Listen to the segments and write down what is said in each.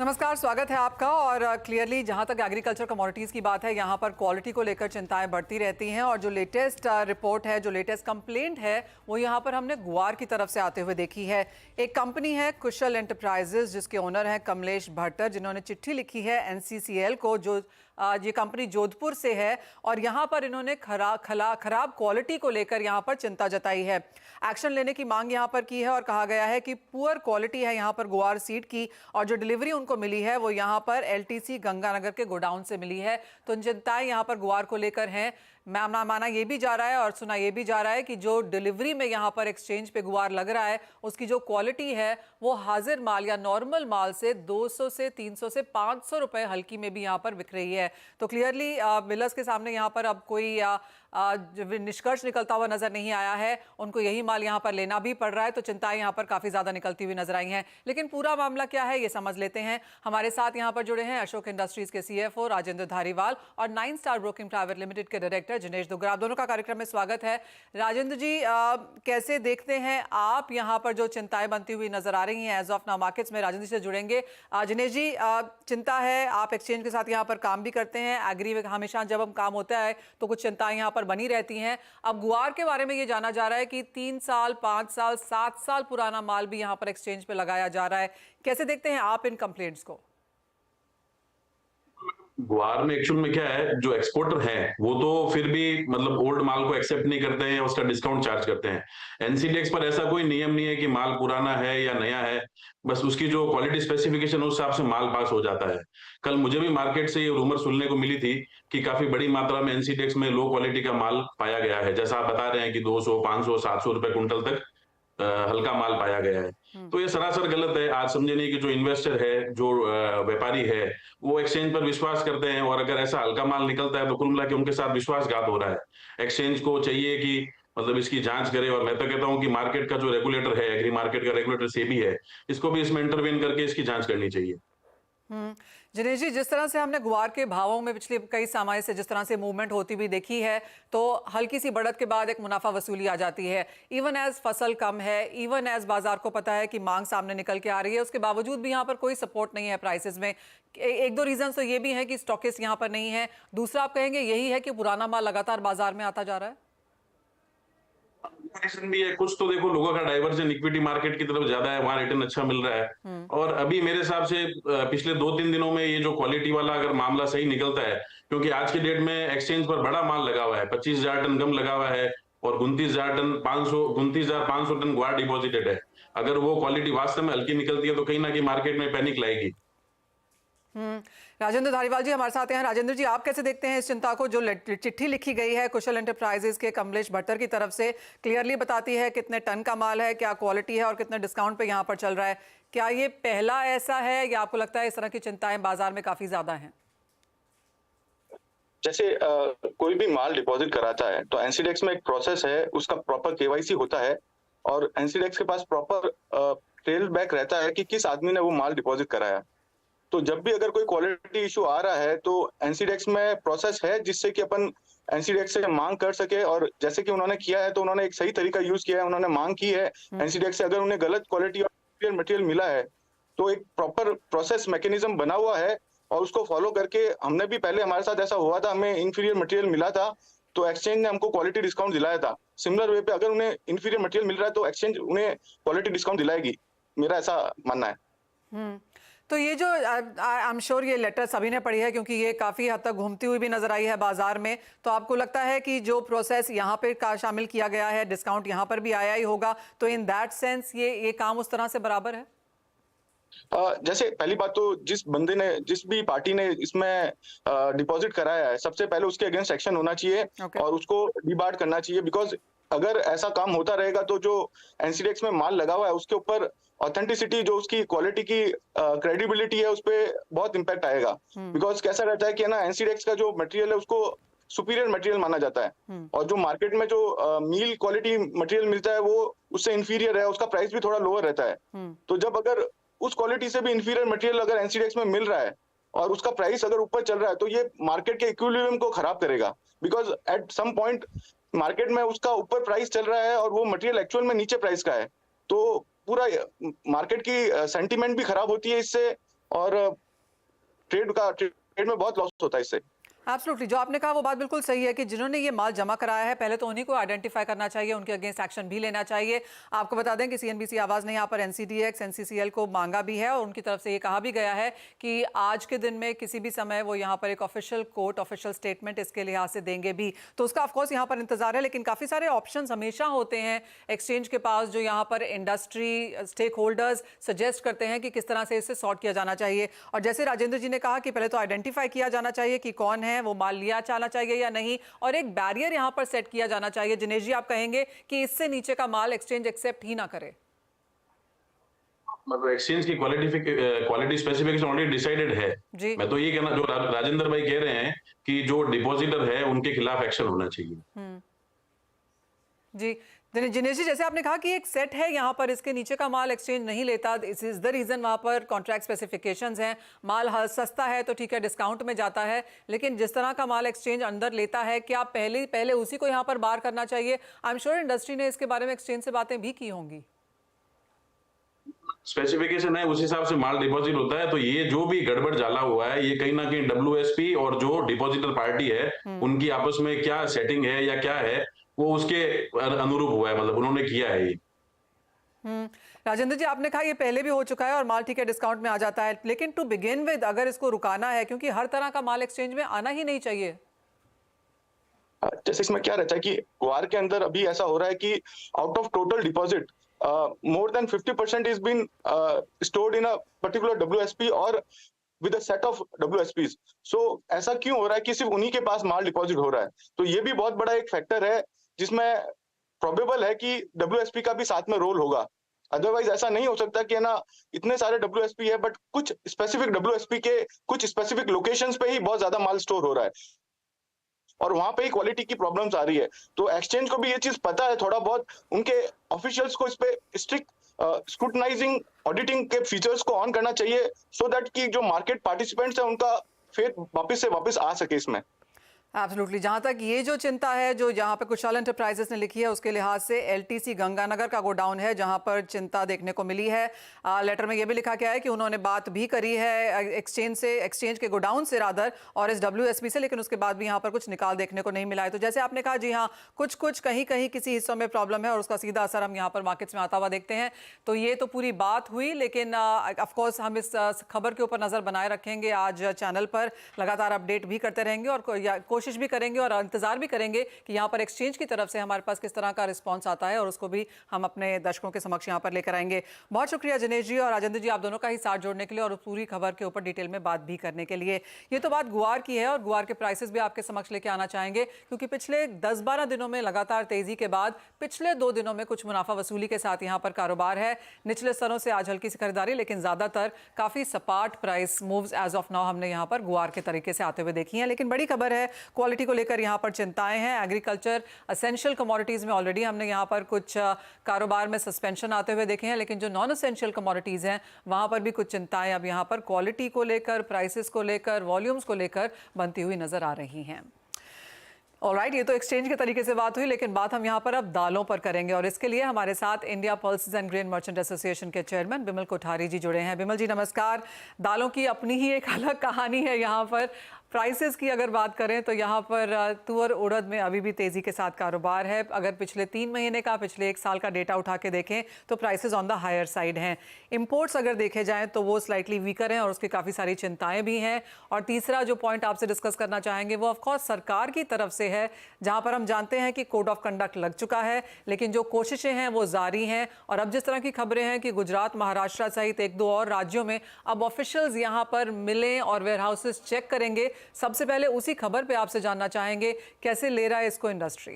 नमस्कार, स्वागत है आपका। और क्लियरली जहां तक एग्रीकल्चर कमोडिटीज़ की बात है, यहां पर क्वालिटी को लेकर चिंताएं बढ़ती रहती हैं। और जो लेटेस्ट रिपोर्ट है, जो लेटेस्ट कंप्लेंट है, वो यहां पर हमने ग्वार की तरफ से आते हुए देखी है। एक कंपनी है कुशल एंटरप्राइजेज, जिसके ओनर हैं कमलेश भट्टर, जिन्होंने चिट्ठी लिखी है NCCL को, जो ये कंपनी जोधपुर से है। और यहाँ पर इन्होंने खराब क्वालिटी को लेकर यहाँ पर चिंता जताई है। एक्शन लेने की मांग यहाँ पर की है और कहा गया है कि पुअर क्वालिटी है यहाँ पर ग्वार सीड की, और जो डिलीवरी उनको मिली है वो यहाँ पर LTC गंगानगर के गोडाउन से मिली है। तो चिंताएं यहाँ पर ग्वार को लेकर हैं। माना ये भी जा रहा है और सुना ये भी जा रहा है कि जो डिलीवरी में यहाँ पर एक्सचेंज पे गुआर लग रहा है, उसकी जो क्वालिटी है वो हाजिर माल या नॉर्मल माल से 200 से 300 से 500 रुपए हल्की में भी यहाँ पर बिक रही है। तो क्लियरली मिलर्स के सामने यहाँ पर अब कोई निष्कर्ष निकलता हुआ नजर नहीं आया है। उनको यही माल यहाँ पर लेना भी पड़ रहा है। तो चिंताएं यहाँ पर काफी ज्यादा निकलती हुई नजर आई हैं। लेकिन पूरा मामला क्या है ये समझ लेते हैं। हमारे साथ यहाँ पर जुड़े हैं अशोक इंडस्ट्रीज के CFO राजेंद्र धारीवाल और 9 स्टार ब्रोकिंग प्राइवेट लिमिटेड के डायरेक्टर जिनेश दुग्गरा। दोनों का कार्यक्रम में स्वागत है। राजेंद्र जी, कैसे देखते हैं आप यहाँ पर जो चिंताएं बनती हुई नजर आ रही हैं एज ऑफ नाउ मार्केट्स में? राजेंद्र जी से जुड़ेंगे। जिनेश जी, चिंता है, आप एक्सचेंज के साथ यहाँ पर काम भी करते हैं। एग्री में हमेशा जब हम काम होता है तो कुछ चिंताएं यहाँ पर बनी रहती हैं। अब गुआर के बारे में ये जाना जा रहा है कि 3 साल 5 साल 7 साल पुराना माल भी यहाँ पर एक्सचेंज पे लगाया जा रहा है। कैसे देखते हैं आप इन कंप्लेंट्स को? गुआर में एक्चुअल में क्या है, जो एक्सपोर्टर हैं वो तो फिर भी मतलब ओल्ड माल को एक्सेप्ट नहीं करते हैं, उसका डिस्काउंट चार्ज करते हैं। NCDEX पर ऐसा कोई नियम नहीं है कि माल पुराना है या नया है, बस उसकी जो क्वालिटी स्पेसिफिकेशन उस हिसाब से माल पास हो जाता है। कल मुझे भी मार्केट से ये रूमर सुनने को मिली थी कि काफी बड़ी मात्रा में NCDEX में लो क्वालिटी का माल पाया गया है। जैसा आप बता रहे हैं कि 200 500 700 रुपए कुंटल तक हल्का माल पाया गया है। तो ये सरासर गलत है। आज समझे नहीं कि जो इन्वेस्टर है, जो व्यापारी है, वो एक्सचेंज पर विश्वास करते हैं, और अगर ऐसा हल्का माल निकलता है तो कुल मिला के उनके साथ विश्वासघात हो रहा है। एक्सचेंज को चाहिए कि मतलब इसकी जांच करे, और मैं तो कहता हूं कि मार्केट का जो रेगुलेटर है, एग्री मार्केट का रेगुलेटर SEBI है, इसको भी इसमें इंटरवेन करके इसकी जांच करनी चाहिए। जिनेश जी, जिस तरह से हमने गुआर के भावों में पिछले कई समय से जिस तरह से मूवमेंट होती हुई देखी है, तो हल्की सी बढ़त के बाद एक मुनाफा वसूली आ जाती है। इवन एज फसल कम है, इवन एज बाजार को पता है कि मांग सामने निकल के आ रही है, उसके बावजूद भी यहाँ पर कोई सपोर्ट नहीं है प्राइसेस में। एक दो रीजन तो ये भी है कि स्टॉकिस्ट यहाँ पर नहीं है। दूसरा आप कहेंगे यही है कि पुराना माल लगातार बाजार में आता जा रहा है। रीजन भी है कुछ, तो देखो लोगों का डाइवर्जन इक्विटी मार्केट की तरफ ज्यादा है, वहां रिटर्न अच्छा मिल रहा है। और अभी मेरे हिसाब से पिछले 2-3 दिनों में ये जो क्वालिटी वाला अगर मामला सही निकलता है, क्योंकि आज के डेट में एक्सचेंज पर बड़ा माल लगा हुआ है, 25,000 टन गम लगा हुआ है और 29,500 टन गुआर डिपॉजिटेड है। अगर वो क्वालिटी वास्तव में हल्की निकलती है तो कहीं ना कहीं मार्केट में पैनिक लाएगी। राजेंद्र धारीवाल जी हमारे साथ हैं। राजेंद्र जी, आप कैसे देखते हैं इस चिंता को? जो चिट्ठी लिखी गई है कुशल एंटरप्राइजेज के कमलेश भट्टर की तरफ से, क्लियरली बताती है कितने टन का माल है, क्या क्वालिटी है और कितने डिस्काउंट पे यहाँ पर चल रहा है। क्या ये पहला ऐसा है या आपको लगता है इस तरह की चिंताएं बाजार में काफी ज्यादा हैं? जैसे कोई भी माल डिपॉजिट कराता है तो NCDEX में एक प्रोसेस है, उसका प्रॉपर KYC होता है, और NCDEX के पास प्रॉपर ट्रेल बैक रहता है कि किस आदमी ने वो माल डिपॉजिट कराया। तो जब भी अगर कोई क्वालिटी इशू आ रहा है तो NCDEX में प्रोसेस है जिससे कि अपन NCDEX से मांग कर सके। और जैसे कि उन्होंने किया है तो उन्होंने एक सही तरीका यूज किया है, उन्होंने मांग की है NCDEX से। अगर उन्हें गलत क्वालिटी और मटेरियल मिला है तो एक प्रॉपर प्रोसेस मैकेनिज्म बना हुआ है, और उसको फॉलो करके हमने भी पहले हमारे साथ ऐसा हुआ था, हमें इंफीरियर मटेरियल मिला था तो एक्सचेंज ने हमको क्वालिटी डिस्काउंट दिलाया था। सिमिलर वे पे अगर उन्हें इंफीरियर मटेरियल मिल रहा है तो एक्सचेंज उन्हें क्वालिटी डिस्काउंट दिलाएगी, मेरा ऐसा मानना है। तो ये जो आई एम श्योर ये लेटर सभी ने पढ़ी है, क्योंकि ये काफी हद तक घूमती हुई भी नजर आई है बाजार में। तो आपको लगता है कि जो प्रोसेस यहाँ पे शामिल किया गया है, डिस्काउंट यहाँ पर भी आया ही होगा, तो इन दैट सेंस ये काम उस तरह से बराबर है? जैसे पहली बात तो जिस बंदे ने, जिस भी पार्टी ने इसमें डिपॉजिट कराया है, सबसे पहले उसके अगेंस्ट एक्शन होना चाहिए और उसको डिबार्ड करना चाहिए। बिकॉज अगर ऐसा काम होता रहेगा तो जो NCDEX में माल लगा हुआ है उसके ऊपर ऑथेंटिसिटी, जो उसकी क्वालिटी की क्रेडिबिलिटी है, उस पर बहुत इम्पैक्ट आएगा। बिकॉज कैसा रहता है कि ना, NCDEX का जो मटेरियल है उसको सुपीरियर मटेरियल माना जाता है, और जो मार्केट में जो मील क्वालिटी मटेरियल मिलता है वो उससे इंफीरियर है, उसका प्राइस भी थोड़ा लोअर रहता है। तो जब अगर उस क्वालिटी से भी इंफीरियर मटेरियल अगर NCDEX में मिल रहा है और उसका प्राइस अगर ऊपर चल रहा है तो ये मार्केट के इक्विलिब्रियम को खराब करेगा। Because at some point market में उसका ऊपर प्राइस चल रहा है और वो मटेरियल एक्चुअल में नीचे प्राइस का है, तो पूरा मार्केट की सेंटीमेंट भी खराब होती है इससे, और ट्रेड में बहुत लॉस होता है इससे। एब्सोल्युटली, जो आपने कहा वो बात बिल्कुल सही है कि जिन्होंने ये माल जमा कराया है पहले तो उन्हीं को आइडेंटिफाई करना चाहिए, उनके अगेंस्ट एक्शन भी लेना चाहिए। आपको बता दें कि सीएनबीसी आवाज ने यहाँ पर एनसीडीएक्स एनसीसीएल को मांगा भी है और उनकी तरफ से ये कहा भी गया है कि आज के दिन में किसी भी समय वो यहाँ पर एक ऑफिशियल कोर्ट ऑफिशियल स्टेटमेंट इसके लिहाज से देंगे भी, तो उसका ऑफकोर्स यहाँ पर इंतजार है। लेकिन काफी सारे ऑप्शन हमेशा होते हैं एक्सचेंज के पास जो यहाँ पर इंडस्ट्री स्टेक होल्डर्स सजेस्ट करते हैं कि किस तरह से इसे सॉर्ट किया जाना चाहिए। और जैसे राजेंद्र जी ने कहा कि पहले तो आइडेंटिफाई किया जाना चाहिए कि कौन है वो माल लिया जाना चाहिए या नहीं, और एक बैरियर यहां पर सेट किया जाना चाहिए। जिनेश जी, आप कहेंगे कि इससे नीचे का माल एक्सचेंज एक्सेप्ट ही ना करे? मतलब एक्सचेंज की क्वालिटी स्पेसिफिकेशन ऑलरेडी डिसाइडेड है जी। मैं तो ये कहना, जो राजेंद्र भाई कह रहे हैं कि जो डिपॉजिटर है उनके खिलाफ एक्शन होना चाहिए। जी जिनेश जी, जैसे आपने कहा कि एक सेट है यहाँ पर, इसके नीचे का माल एक्सचेंज नहीं लेता, दिस इज द रीजन। वहाँ पर कॉन्ट्रैक्ट स्पेसिफिकेशंस हैं, माल सस्ता है तो ठीक है डिस्काउंट में जाता है, लेकिन जिस तरह का माल एक्सचेंज अंदर लेता है क्या पहले उसी को यहाँ पर बार करना चाहिए? आई एम श्योर इंडस्ट्री ने इसके बारे में एक्सचेंज से बातें भी की होंगी। स्पेसिफिकेशन है उस हिसाब से माल डिपॉजिट होता है, तो ये जो भी गड़बड़ जाला हुआ है ये कहीं ना कहीं डब्ल्यूएसपी और जो डिपॉजिटर पार्टी है उनकी आपस में क्या सेटिंग है या क्या है वो उसके अनुरूप हुआ है, मतलब उन्होंने किया है ये। राजेंद्र जी, आपने कहा ये पहले भी हो चुका है और माल ठीक है डिस्काउंट में आ जाता है, लेकिन टू बिगिन विद अगर इसको रुकाना है, क्योंकि हर तरह का माल एक्सचेंज में आना ही नहीं चाहिए। जैसे इसमें क्या रहता है कि ग्वार के अंदर अभी ऐसा हो रहा है कि out of total deposit more than 50% is been stored in a particular WSP or with a set of WSPs. So ऐसा क्यों हो रहा है कि सिर्फ उन्हीं के पास माल डिपॉजिट हो रहा है? तो ये भी बहुत बड़ा एक फैक्टर है जिसमें प्रोबेबल है कि WSP का भी साथ में रोल होगा। अदरवाइज ऐसा नहीं हो सकता कि है ना, इतने सारे WSP है बट कुछ स्पेसिफिक WSP के कुछ स्पेसिफिक लोकेशंस पे ही बहुत ज्यादा माल स्टोर हो रहा है और वहां पे ही क्वालिटी की प्रॉब्लम्स आ रही है। तो एक्सचेंज को भी ये चीज पता है थोड़ा बहुत, उनके ऑफिशियल्स को इस पे स्ट्रिक्ट स्क्रूटनाइजिंग ऑडिटिंग के फीचर्स को ऑन करना चाहिए सो दैट कि जो मार्केट पार्टिसिपेंट्स है उनका फेथ वापस आ सके इसमें। एब्सोल्युटली, जहां तक ये जो चिंता है जो यहाँ पे कुशाल एंटरप्राइजेस ने लिखी है उसके लिहाज से एलटीसी गंगानगर का गोडाउन है जहां पर चिंता देखने को मिली है। लेटर में ये भी लिखा गया है कि उन्होंने बात भी करी है एक्सचेंज के गोडाउन से रादर और इस WSP से, लेकिन उसके बाद भी यहाँ पर कुछ निकाल देखने को नहीं मिला है। तो जैसे आपने कहा, जी हाँ, कुछ कहीं किसी हिस्सों में प्रॉब्लम है और उसका सीधा असर हम यहाँ पर मार्केट्स में आता हुआ देखते हैं। तो ये तो पूरी बात हुई, लेकिन ऑफकोर्स हम इस खबर के ऊपर नजर बनाए रखेंगे, आज चैनल पर लगातार अपडेट भी करते रहेंगे और कोशिश भी करेंगे और इंतजार भी करेंगे कि यहाँ पर एक्सचेंज की तरफ से हमारे पास किस तरह का रिस्पांस आता है और उसको भी हम अपने दर्शकों के समक्ष यहाँ पर लेकर आएंगे। बहुत शुक्रिया जिनेश जी और राजेंद्र जी, आप दोनों का ही साथ जोड़ने के लिए और पूरी खबर के ऊपर डिटेल में बात भी करने के लिए। ये तो बात गुआर की है और गुआर के प्राइसेस भी आपके समक्ष लेके आना चाहेंगे, क्योंकि पिछले 10-12 दिनों में लगातार तेजी के बाद पिछले 2 दिनों में कुछ मुनाफा वसूली के साथ यहाँ पर कारोबार है। निचले स्तरों से आज हल्की सी खरीदारी, लेकिन ज्यादातर काफी सपाट price moves as of now हमने यहाँ पर गुआर के तरीके से आते हुए देखी हैं। लेकिन बड़ी खबर है, क्वालिटी को लेकर यहाँ पर चिंताएं हैं। एग्रीकल्चर एसेंशियल कमोडिटीज में ऑलरेडी हमने यहाँ पर कुछ कारोबार में सस्पेंशन आते हुए देखे हैं, लेकिन जो नॉन एसेंशियल कमोडिटीज हैं वहां पर भी कुछ चिंताएं अब यहाँ पर क्वालिटी को लेकर, प्राइसेस को लेकर, वॉल्यूम्स को लेकर बनती हुई नजर आ रही हैं। ऑलराइट, ये तो एक्सचेंज के तरीके से बात हुई, लेकिन बात हम यहाँ पर अब दालों पर करेंगे और इसके लिए हमारे साथ India pulses and grain merchant association के चेयरमैन बिमल कोठारी जी जुड़े हैं। बिमल जी नमस्कार। दालों की अपनी ही एक अलग कहानी है यहाँ पर। प्राइसेस की अगर बात करें तो यहाँ पर तुअर उड़द में अभी भी तेजी के साथ कारोबार है। अगर पिछले 3 महीने का, पिछले 1 साल का डेटा उठा के देखें तो prices on the higher side हैं। इंपोर्ट्स अगर देखे जाएं तो वो स्लाइटली वीकर हैं और उसकी काफ़ी सारी चिंताएं भी हैं। और तीसरा जो पॉइंट आपसे डिस्कस करना चाहेंगे वो ऑफकोर्स सरकार की तरफ से है, जहाँ पर हम जानते हैं कि कोड ऑफ कंडक्ट लग चुका है, लेकिन जो कोशिशें हैं वो जारी हैं। और अब जिस तरह की खबरें हैं कि गुजरात, महाराष्ट्र सहित 1-2 और राज्यों में अब ऑफिशियल्स यहाँ पर मिलें और वेयर हाउसेस चेक करेंगे। सबसे पहले उसी खबर पे आपसे जानना चाहेंगे, कैसे ले रहा है इसको इंडस्ट्री?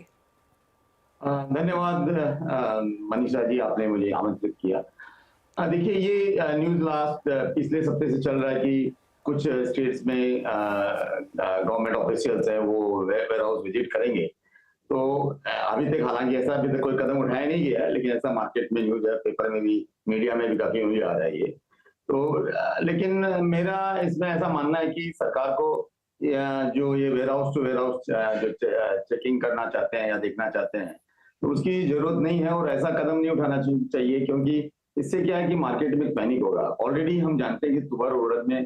धन्यवाद मनीषा जी, आपने मुझे आमंत्रित किया। देखिए, ये न्यूज लास्ट पिछले हफ्ते से चल रहा है कि कुछ स्टेट्स में गवर्नमेंट ऑफिशियल्स है वो वेयर हाउस विजिट करेंगे। तो अभी तक हालांकि ऐसा अभी तक कोई कदम उठाया नहीं गया है, लेकिन ऐसा मार्केट में न्यूज है, पेपर में भी, मीडिया में भी काफी न्यूज आ रहा है ये तो। लेकिन मेरा इसमें ऐसा मानना है कि सरकार को जो ये warehouse to warehouse जो चेकिंग करना चाहते हैं या देखना चाहते हैं तो उसकी जरूरत नहीं है और ऐसा कदम नहीं उठाना चाहिए, क्योंकि इससे क्या है कि मार्केट में पैनिक होगा। ऑलरेडी हम जानते हैं कि तुअर उड़द में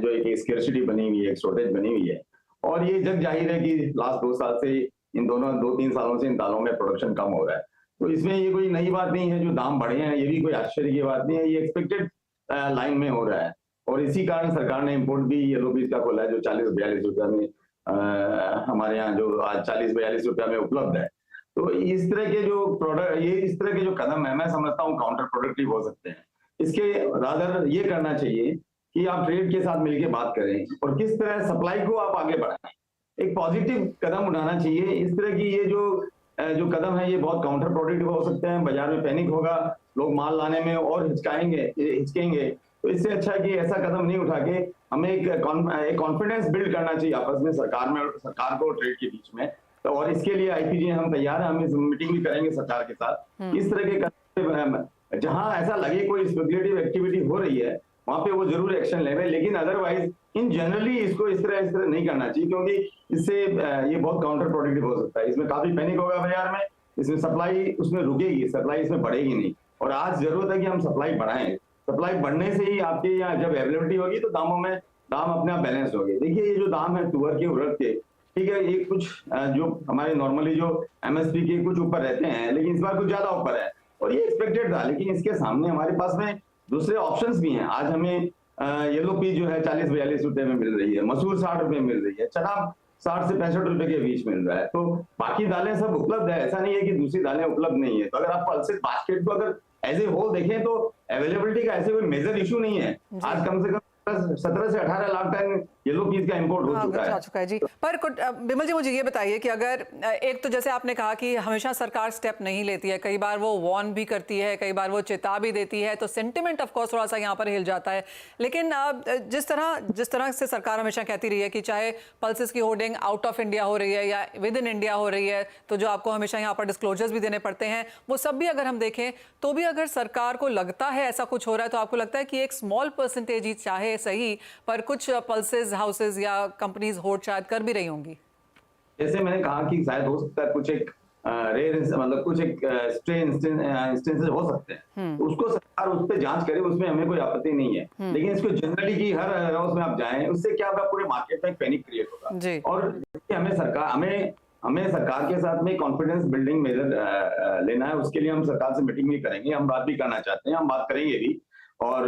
जो एक स्केर्सिटी बनी हुई है, एक शॉर्टेज बनी हुई है, और ये जग जाहिर है कि लास्ट 2 साल से इन दोनों 2-3 सालों से इन दालों में प्रोडक्शन कम हो रहा है। तो इसमें ये कोई नई बात नहीं है, जो दाम बढ़े हैं ये भी कोई आश्चर्य की बात नहीं है, ये एक्सपेक्टेड लाइन में हो रहा है। और इसी कारण सरकार ने इम्पोर्ट भी येलो पीस का खोला है, जो 40-42 रुपया में हमारे यहाँ जो आज 40-42 रुपया में उपलब्ध है। तो इस तरह के जो प्रोडक्ट, ये इस तरह के जो कदम है, मैं समझता हूँ काउंटर प्रोडक्टिव हो सकते हैं। इसके रादर ये करना चाहिए कि आप ट्रेड के साथ मिलकर बात करें और किस तरह सप्लाई को आप आगे बढ़ाएं, एक पॉजिटिव कदम उठाना चाहिए। इस तरह की ये जो कदम है ये बहुत काउंटर प्रोडक्टिव हो सकते हैं, बाजार में पैनिक होगा, लोग माल लाने में और हिचकेंगे। तो इससे अच्छा है कि ऐसा कदम नहीं उठा के हमें एक कॉन्फिडेंस बिल्ड करना चाहिए आपस में, सरकार को ट्रेड के बीच में। तो और इसके लिए आईपीजी हम तैयार हैं, हम इस मीटिंग भी करेंगे सरकार के साथ। इस तरह के जहां ऐसा लगे कोई स्पेकुलेटिव एक्टिविटी हो रही है वहां पे वो जरूर एक्शन लेवे, लेकिन अदरवाइज इन जनरली इसको इस तरह नहीं करना चाहिए, क्योंकि इससे ये बहुत काउंटर प्रोडक्टिव हो सकता है। इसमें काफी पैनिक होगा बाजार में, इसमें सप्लाई उसमें रुकेगी, सप्लाई इसमें बढ़ेगी नहीं। और आज जरूरत है कि हम सप्लाई बढ़ाएं। सप्लाई बढ़ने से ही आपके यहाँ जब अवेलेबिलिटी होगी तो दाम अपने आप बैलेंस होंगे। देखिए ये जो दाम है तुअर के, उड़द के, ठीक है, ये कुछ जो हमारे नॉर्मली जो एमएसपी के कुछ ऊपर रहते हैं, लेकिन इस बार कुछ ज्यादा ऊपर है और ये एक्सपेक्टेड था। लेकिन इसके सामने हमारे पास में दूसरे ऑप्शंस भी हैं। आज हमें येलो पीस जो है 40-42 रुपए में मिल रही है, मसूर 60 रुपए में मिल रही है, चना 60 से 65 रुपए के बीच मिल रहा है। तो बाकी दालें सब उपलब्ध है, ऐसा नहीं है कि दूसरी दालें उपलब्ध नहीं है। तो अगर आप पल्सेस बास्केट को अगर एज ए होल देखें तो अवेलेबिलिटी का ऐसे कोई मेजर इशू नहीं है। आज कम से कम 17 से 18 लाख टन येलो पीस का इंपोर्ट हो चुका है। जी, पर बिमल जी मुझे ये बताइए कि अगर एक तो जैसे आपने कहा कि हमेशा सरकार स्टेप नहीं लेती है, कई बार वो वार्न भी करती है, कई बार वो चेता भी देती है, तो सेंटिमेंट ऑफ कोर्स थोड़ा सा यहाँ पर हिल जाता है। लेकिन जिस तरह से सरकार हमेशा कहती रही है कि चाहे पल्सेस की होर्डिंग आउट ऑफ इंडिया हो रही है या विद इन इंडिया हो रही है, तो जो आपको हमेशा यहाँ पर डिस्क्लोजर्स भी देने पड़ते हैं, वो सब भी अगर हम देखें तो भी अगर सरकार को लगता है ऐसा कुछ हो रहा है, तो आपको लगता है कि एक स्मॉल परसेंटेज ही चाहे सही, पर कुछ पल्सेस हाउसेज या कंपनीज होल्ड शायद कर भी रही होंगी। जैसे मैंने कहा कि शायद हो सकता है कुछ एक रेयर मतलब कुछ एक स्ट्रे इंस्टेंसेस हो सकते हैं, तो उसको सरकार उस पर जांच करे, उसमें हमें कोई आपत्ति नहीं है। लेकिन इसको जनरली की हर हाउस में आप जाएं, उससे क्या होगा, पूरे मार्केट में पैनिक क्रिएट होगा। और हमें सरकार के साथ में कॉन्फिडेंस बिल्डिंग मेजर लेना है। उसके लिए हम सरकार से मीटिंग भी करेंगे, हम बात भी करना चाहते हैं, हम बात करेंगे भी। और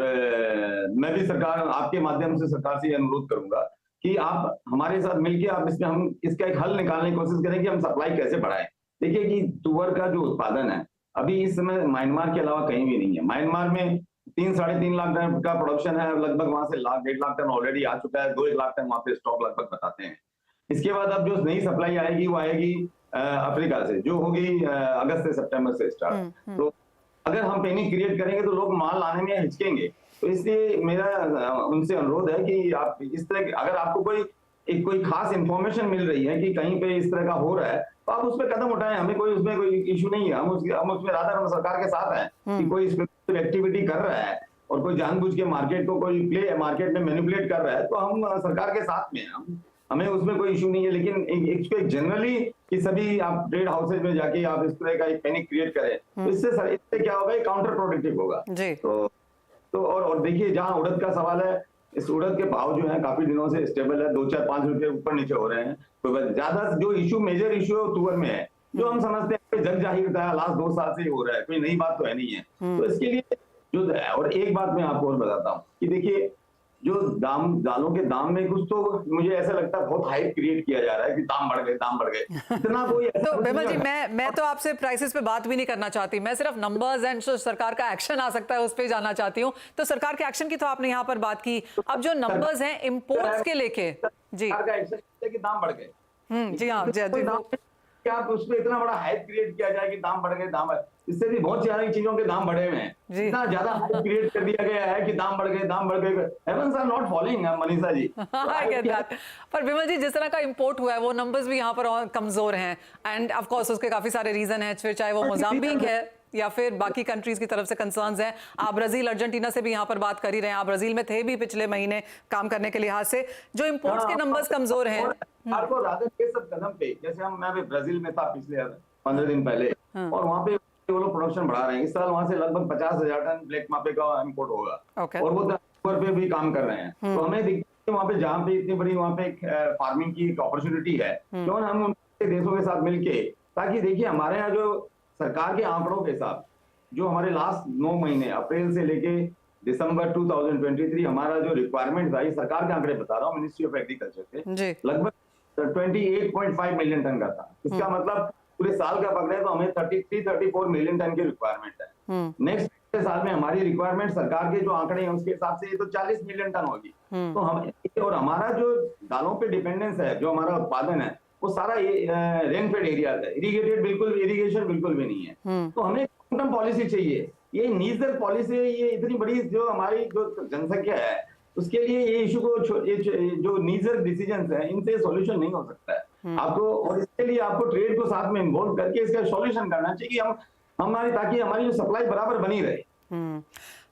मैं भी सरकार आपके माध्यम से सरकार से अनुरोध करूंगा कि आप हमारे साथ मिलकर आप इसमें हम इसका एक हल निकालने की कोशिश करें कि हम सप्लाई कैसे बढ़ाएं। देखिए कि तुअर का जो उत्पादन है अभी इस समय म्यांमार के अलावा कहीं भी नहीं है। म्यांमार में 3-3.5 लाख टन का प्रोडक्शन है, लगभग वहां से 1.5 लाख टन ऑलरेडी आ चुका है, 2-1 लाख टन वहां पे स्टॉक लगभग बताते हैं। इसके बाद अब जो नई सप्लाई आएगी वो आएगी अफ्रीका से, जो होगी अगस्त से सितंबर से स्टार्ट। तो अगर हम पैनिक क्रिएट करेंगे तो लोग माल लाने में हिचकेंगे। तो इसलिए मेरा उनसे अनुरोध है कि आप इस तरह, अगर आपको कोई खास इंफॉर्मेशन मिल रही है कि कहीं पे इस तरह का हो रहा है, तो आप उस पर कदम उठाएं। हमें उसमें कोई इशू नहीं है, हम उसमें रादर हम सरकार के साथ हैं कि कोई एक्टिविटी कर रहा है और कोई जानबूझ के मार्केट में मैनिपुलेट कर रहा है, तो हम सरकार के साथ में हमें उसमें कोई इशू नहीं है। लेकिन एक जनरली कि सभी आप ट्रेड हाउसेज में जाके आप इस तरह का एक पैनिक क्रिएट करें, तो इससे क्या होगा, काउंटर प्रोडक्टिव होगा जी। तो और देखिए जहां उड़द का सवाल है, इस उड़द के भाव जो है काफी दिनों से स्टेबल है, 2-4-5 रुपए ऊपर नीचे हो रहे हैं। तो ज्यादा जो मेजर इशू तुअर में है, जो हम समझते हैं जग जाहिर था, लास्ट 2 साल से हो रहा है, कोई नई बात तो है नहीं है। तो इसके लिए और एक बात मैं आपको और बताता हूँ कि देखिए जो दालों के दाम में कुछ तो मुझे ऐसा लगता है बहुत हाइप क्रिएट किया जा रहा है कि दाम बढ़ गए इतना कोई तो बिमल जी मैं तो आपसे प्राइसेस पे बात भी नहीं करना चाहती, मैं सिर्फ नंबर्स एंड जो सरकार का एक्शन आ सकता है उस पे जाना चाहती हूँ। तो सरकार के एक्शन की तो आपने यहाँ पर बात की, अब जो नंबर्स हैं इंपोर्ट्स के लेके जी, सरकार का एक्शन है कि दाम बढ़ गए। जी हाँ जी, क्या आप उसमें इतना बड़ा हाइप क्रिएट किया जाए कि दाम बढ़ गए, इससे भी बहुत सारी चीजों के दाम बढ़े हुए हैं। इतना ज्यादा हाइप क्रिएट कर दिया गया है कि दाम बढ़ गए। Heavens are not following Manisha ji. पर विमल जी जिस तरह का इंपोर्ट हुआ है वो नंबर्स भी यहाँ पर कमजोर हैं, एंड ऑफ कोर्स उसके काफी सारे रीजन हैं, फिर चाहे वो मोजाम्बिक है या फिर बाकी कंट्रीज की तरफ से कंसर्न्स हैं। आप ब्राजील अर्जेंटीना से भी यहाँ पर बात कर ही रहे हैं, आप ब्राजील में थे भी पिछले महीने काम करने के लिहाज से, जो इंपोर्ट्स के नंबर्स कमजोर हैं। आपको राजन के सब कदम पे, जैसे मैं ब्राजील में था पिछले 15 दिन पहले, और वहाँ पे वो लोग प्रोडक्शन बढ़ा रहे हैं। इस साल वहां से लगभग 50,000 टन ब्लैक माफे का इंपोर्ट होगा। और वो पे भी काम कर रहे हैं। तो हमें दिखता है वहाँ पे जहाँ पे इतनी बड़ी वहाँ पे फार्मिंग की एक अपॉर्चुनिटी है, क्यों ना हम उनके देशों के साथ मिलके, ताकि देखिए हमारे यहाँ जो सरकार के आंकड़ों के हिसाब जो हमारे लास्ट 9 महीने अप्रैल से लेके दिसंबर 2023 हमारा जो रिक्वायरमेंट था, ये सरकार के आंकड़े बता रहा हूँ मिनिस्ट्री ऑफ एग्रीकल्चर से, लगभग 28.5 मिलियन टन का था। इसका मतलब पूरे साल का पकड़े तो हमें 33-34 मिलियन टन की रिक्वायरमेंट है। नेक्स्ट साल में हमारी रिक्वायरमेंट सरकार के जो आंकड़े हैं उसके हिसाब से ये तो 40 मिलियन टन होगी। तो हम और हमारा जो दालों पे डिपेंडेंस है, जो हमारा उत्पादन है, वो सारा रेनफेड एरिया है, इरिगेशन बिल्कुल भी नहीं है। तो हमें लॉन्ग टर्म पॉलिसी चाहिए। ये नीजर पॉलिसी, ये इतनी बड़ी जो हमारी जो जनसंख्या है उसके लिए ये इशू को जो नीजर डिसीजंस है इनसे सॉल्यूशन नहीं हो सकता है आपको, और इसके लिए आपको ट्रेड को साथ में इन्वॉल्व करके इसका सॉल्यूशन करना चाहिए कि ताकि हमारी जो सप्लाई बराबर बनी रहे।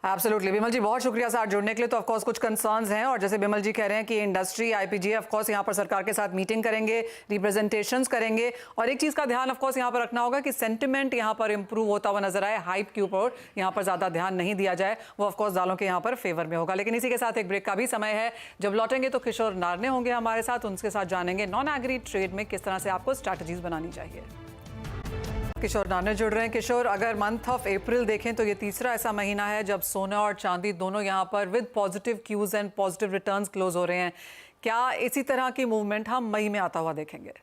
एब्सोल्युटली बिमल जी, बहुत शुक्रिया साथ जुड़ने के लिए। तो ऑफ कोर्स कुछ कंसर्न्स हैं और जैसे बिमल जी कह रहे हैं कि इंडस्ट्री आईपीजीए ऑफ कोर्स यहाँ पर सरकार के साथ मीटिंग करेंगे, रिप्रेजेंटेशंस करेंगे, और एक चीज़ का ध्यान ऑफ कोर्स यहाँ पर रखना होगा कि सेंटिमेंट यहाँ पर इंप्रूव होता हुआ नजर आए, हाइप के ऊपर यहाँ पर ज़्यादा ध्यान नहीं दिया जाए, वो ऑफ कोर्स दालों के यहाँ पर फेवर में होगा। लेकिन इसी के साथ एक ब्रेक का भी समय है। जब लौटेंगे तो किशोर नारने होंगे हमारे साथ, उनके साथ जानेंगे नॉन एग्री ट्रेड में किस तरह से आपको स्ट्रैटेजीज बनानी चाहिए। किशोर नारने जुड़ रहे हैं। किशोर, अगर मंथ ऑफ अप्रैल देखें तो ये तीसरा ऐसा महीना है जब सोना और चांदी दोनों यहाँ पर with positive cues and positive returns close हो रहे हैं। क्या इसी तरह की मूवमेंट हम मई में आता हुआ देखेंगे?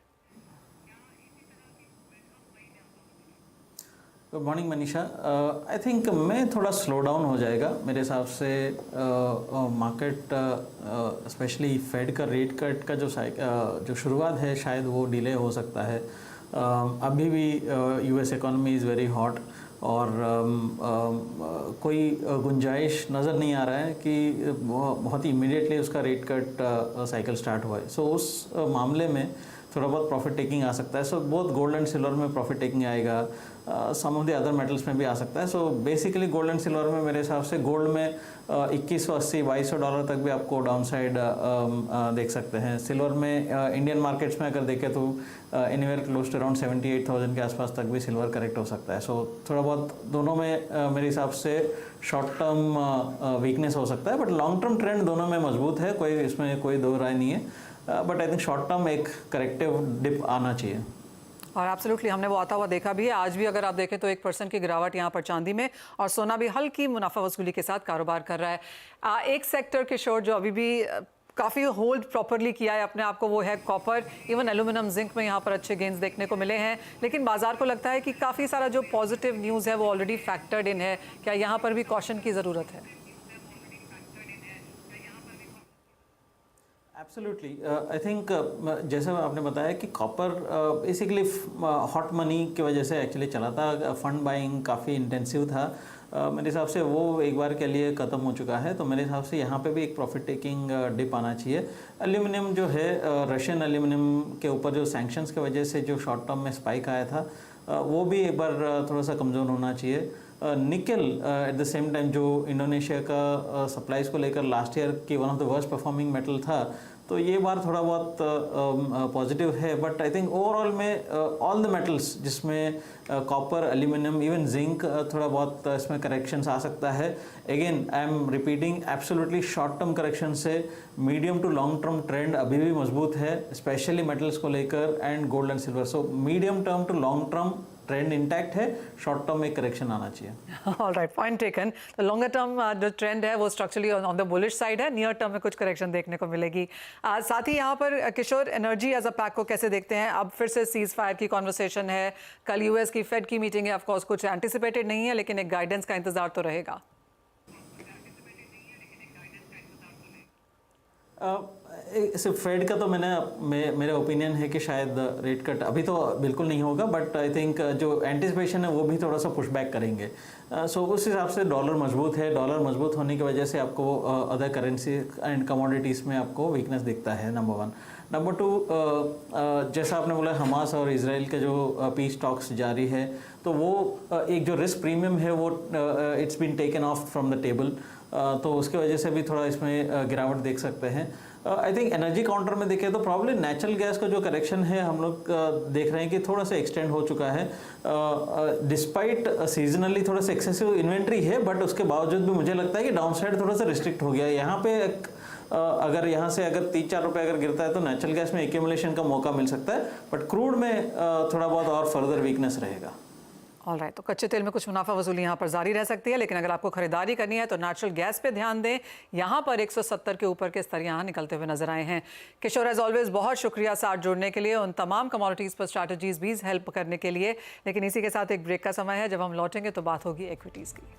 Good morning Manisha. I think मैं थोड़ा स्लो डाउन हो जाएगा मेरे हिसाब से। मार्केट स्पेशली फेड का रेट कट का जो शुरुआत है शायद वो डिले हो सकता है। अभी भी US economy is very hot और कोई गुंजाइश नज़र नहीं आ रहा है कि बहुत ही इमीडिएटली उसका रेट कट साइकिल स्टार्ट हुआ है। सो उस मामले में थोड़ा बहुत प्रॉफिट टेकिंग आ सकता है। So both gold and silver में प्रॉफिट टेकिंग आएगा, सम ऑफ द अदर मेटल्स में भी आ सकता है। So basically gold and silver में मेरे हिसाब से गोल्ड में 2180-2200 डॉलर तक भी आपको डाउन साइड देख सकते हैं। सिल्वर में इंडियन मार्केट्स में अगर देखें तो एनीवेयर क्लोज टू अराउंड 78,000 के आसपास तक भी सिल्वर करेक्ट हो सकता है। सो थोड़ा बहुत दोनों में मेरे हिसाब से शॉर्ट टर्म वीकनेस हो सकता है, बट लॉन्ग टर्म ट्रेंड दोनों में मजबूत है, कोई इसमें कोई दो राय नहीं है। But I think short term एक करेक्टिव डिप आना चाहिए। और एब्सोल्युटली हमने वो आता हुआ देखा भी है। आज भी अगर आप देखें तो 1% की गिरावट यहाँ पर चांदी में, और सोना भी हल्की मुनाफा वसूली के साथ कारोबार कर रहा है। एक सेक्टर किशोर जो अभी भी काफ़ी होल्ड प्रॉपरली किया है अपने आप को, वो है कॉपर। इवन एल्यूमिनियम, जिंक में यहाँ पर अच्छे गेंस देखने को मिले हैं, लेकिन बाजार को लगता है कि काफ़ी सारा जो पॉजिटिव न्यूज़ है वो ऑलरेडी फैक्टर्ड इन है। क्या यहाँ पर भी कॉशन की ज़रूरत है? एब्सोल्युटली। आई थिंक जैसे आपने बताया कि कॉपर बेसिकली हॉट मनी की वजह से एक्चुअली चला था, फंड बाइंग काफ़ी इंटेंसिव था। मेरे हिसाब से वो एक बार के लिए ख़त्म हो चुका है, तो मेरे हिसाब से यहाँ पे भी एक प्रॉफिट टेकिंग डिप आना चाहिए। एल्यूमिनियम जो है, रशियन एल्यूमिनियम के ऊपर जो सैंक्शंस की वजह से जो शॉर्ट टर्म में स्पाइक आया था, वो भी एक बार थोड़ा सा कमज़ोर होना चाहिए। Nickel at the same time जो इंडोनेशिया का सप्लाईज को लेकर लास्ट ईयर की one of the worst performing metal था, तो ये बार थोड़ा बहुत पॉजिटिव है। बट आई थिंक ओवरऑल में ऑल द मेटल्स जिसमें कॉपर, एल्यूमिनियम, इवन जिंक, थोड़ा बहुत इसमें करेक्शंस आ सकता है। Again I am repeating, absolutely short term correction से medium to long term trend अभी भी मजबूत है, स्पेशली मेटल्स को लेकर and gold and silver. So medium term to long term trend intact है, शॉर्ट टर्म में करेक्शन आना चाहिए। All right, point taken. तो लॉन्गर टर्म जो ट्रेंड है वो structurally on the bullish side है, नियर टर्म में कुछ करेक्शन देखने को मिलेगी। साथ ही यहाँ पर किशोर, एनर्जी एज अ पैक को कैसे देखते हैं? अब फिर से सीज फायर की कॉन्वर्सेशन है, कल यूएस की फेड की मीटिंग है, ऑफकोर्स कुछ एंटिसिपेटेड नहीं है, लेकिन एक गाइडेंस का इंतजार तो रहेगा। सिर्फ फेड का तो मेरा ओपिनियन है कि शायद रेट कट अभी तो बिल्कुल नहीं होगा, बट आई थिंक जो एंटिसिपेशन है वो भी थोड़ा सा पुश बैक करेंगे। सो उस हिसाब से डॉलर मजबूत है। डॉलर मजबूत होने की वजह से आपको अदर करेंसी एंड कमोडिटीज़ में आपको वीकनेस दिखता है, नंबर 1। नंबर 2, जैसा आपने बोला हमास और इजराइल के जो पीस टॉक्स जारी है, तो वो एक जो रिस्क प्रीमियम है वो it's been taken off from the table, तो उसके वजह से भी थोड़ा इसमें गिरावट देख सकते हैं। आई थिंक एनर्जी काउंटर में देखें तो प्रॉब्लम नेचुरल गैस का जो करेक्शन है हम लोग देख रहे हैं कि थोड़ा सा एक्सटेंड हो चुका है। डिस्पाइट सीजनली थोड़ा सा एक्सेसिव इन्वेंट्री है, बट उसके बावजूद भी मुझे लगता है कि डाउन साइड थोड़ा सा रिस्ट्रिक्ट हो गया है। यहाँ पे अगर यहाँ से अगर 3-4 रुपए अगर गिरता है तो नेचुरल गैस में एक्यूमुलेशन का मौका मिल सकता है, बट क्रूड में थोड़ा बहुत और फर्दर वीकनेस रहेगा। ऑलराइट, तो कच्चे तेल में कुछ मुनाफा वसूली यहाँ पर जारी रह सकती है, लेकिन अगर आपको खरीदारी करनी है तो नेचुरल गैस पे ध्यान दें। यहाँ पर 170 के ऊपर के स्तर यहाँ निकलते हुए नजर आए हैं। किशोर एज ऑलवेज बहुत शुक्रिया साथ जुड़ने के लिए, उन तमाम कमोडिटीज़ पर स्ट्रैटेजीज भी हेल्प करने के लिए। लेकिन इसी के साथ एक ब्रेक का समय है, जब हम लौटेंगे तो बात होगी इक्विटीज़ की।